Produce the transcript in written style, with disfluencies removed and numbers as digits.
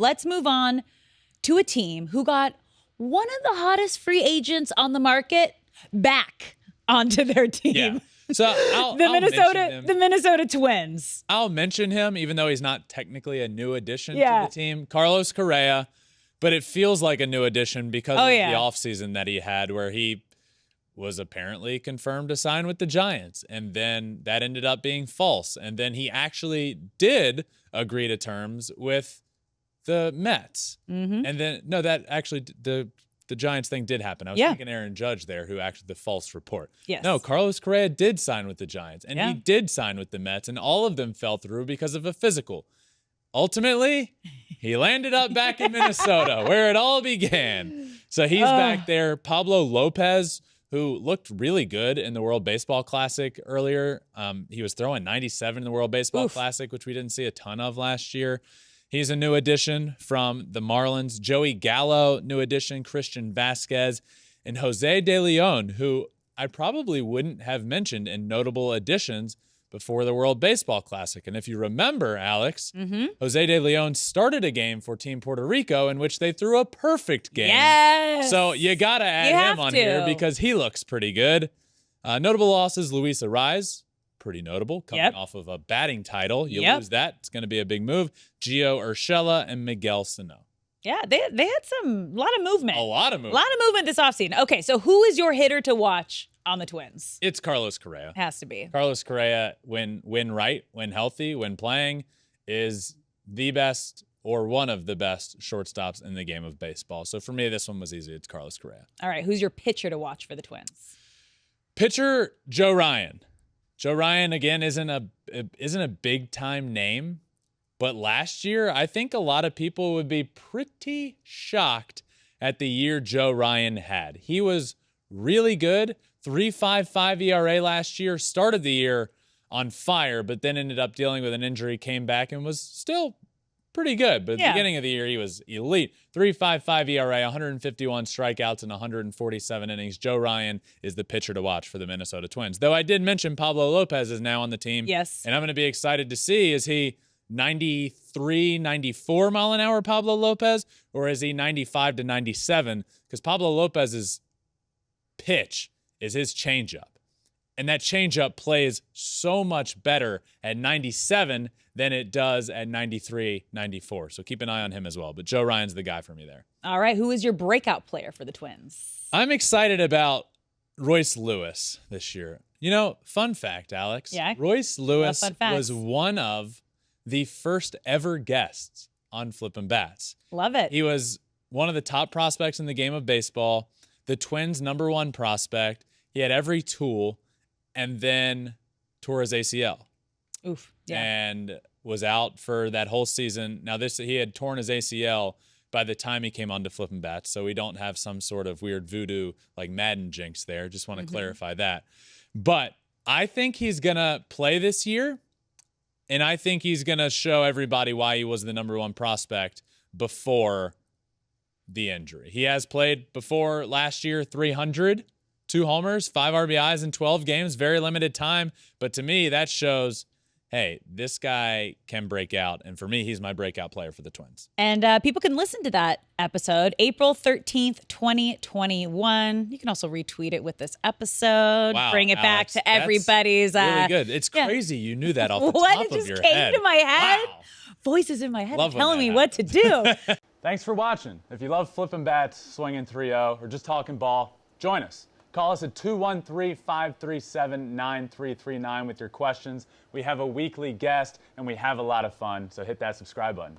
Let's move on to a team who got one of the hottest free agents on the market back onto their team. Yeah. So the Minnesota Twins. I'll mention him, even though he's not technically a new addition to the team. Carlos Correa, but it feels like a new addition because of the offseason that he had, where he was apparently confirmed to sign with the Giants, and then that ended up being false. And then he actually did agree to terms with the Mets. Mm-hmm. And then, no, that actually, the Giants thing did happen. I was thinking Aaron Judge there, who actually the false report. Yes. No, Carlos Correa did sign with the Giants, and he did sign with the Mets, and all of them fell through because of a physical. Ultimately, he landed up back in Minnesota, where it all began. So he's back there. Pablo Lopez, who looked really good in the World Baseball Classic earlier. He was throwing 97 in the World Baseball Classic, which we didn't see a ton of last year. He's a new addition from the Marlins. Joey Gallo, new addition. Christian Vasquez, and Jose De Leon, who I probably wouldn't have mentioned in notable additions before the World Baseball Classic. And if you remember, Alex, Jose De Leon started a game for Team Puerto Rico in which they threw a perfect game. Yes. So you got to add him on here because he looks pretty good. Notable losses, Luis Arraez, pretty notable, coming off of a batting title. You lose that, it's going to be a big move. Gio Urshela and Miguel Sano. Yeah, they had a lot of movement. A lot of movement. A lot of movement this offseason. Okay, so who is your hitter to watch on the Twins? It's Carlos Correa. Has to be. Carlos Correa, when right, when healthy, when playing, is the best or one of the best shortstops in the game of baseball. So for me, this one was easy. It's Carlos Correa. All right, who's your pitcher to watch for the Twins? Pitcher, Joe Ryan. Joe Ryan, again, isn't a big-time name, but last year, I think a lot of people would be pretty shocked at the year Joe Ryan had. He was really good, 3.55 ERA last year, started the year on fire, but then ended up dealing with an injury, came back, and was still pretty good. But at the beginning of the year, he was elite. 3.55 ERA, 151 strikeouts in 147 innings. Joe Ryan is the pitcher to watch for the Minnesota Twins. Though I did mention Pablo Lopez is now on the team. Yes. And I'm going to be excited to see, is he 93, 94 mile an hour Pablo Lopez, or is he 95 to 97? Because Pablo Lopez's pitch is his changeup. And that changeup plays so much better at 97 than it does at 93, 94. So keep an eye on him as well. But Joe Ryan's the guy for me there. All right, who is your breakout player for the Twins? I'm excited about Royce Lewis this year. You know, fun fact, Alex. Yeah. Royce Lewis was one of the first ever guests on Flippin' Bats. Love it. He was one of the top prospects in the game of baseball, the Twins' #1 prospect. He had every tool, and then tore his ACL. Oof. Yeah. And was out for that whole season. Now, he had torn his ACL by the time he came on to Flippin' Bats, so we don't have some sort of weird voodoo like Madden jinx there. Just want to clarify that. But I think he's going to play this year, and I think he's going to show everybody why he was the #1 prospect before the injury. He has played before last year, 300, 2 homers, 5 RBIs in 12 games, very limited time. But to me, that shows, hey, this guy can break out. And for me, he's my breakout player for the Twins. And people can listen to that episode, April 13th, 2021. You can also retweet it with this episode. Wow, bring it Alex, back to everybody's. Really good. It's crazy you knew that off the top of your head. What? It just came to my head. Wow. Voices in my head Love telling me happens. what to do. Thanks for watching. If you love flipping bats, swinging 3-0, or just talking ball, join us. Call us at 213-537-9339 with your questions. We have a weekly guest, and we have a lot of fun, so hit that subscribe button.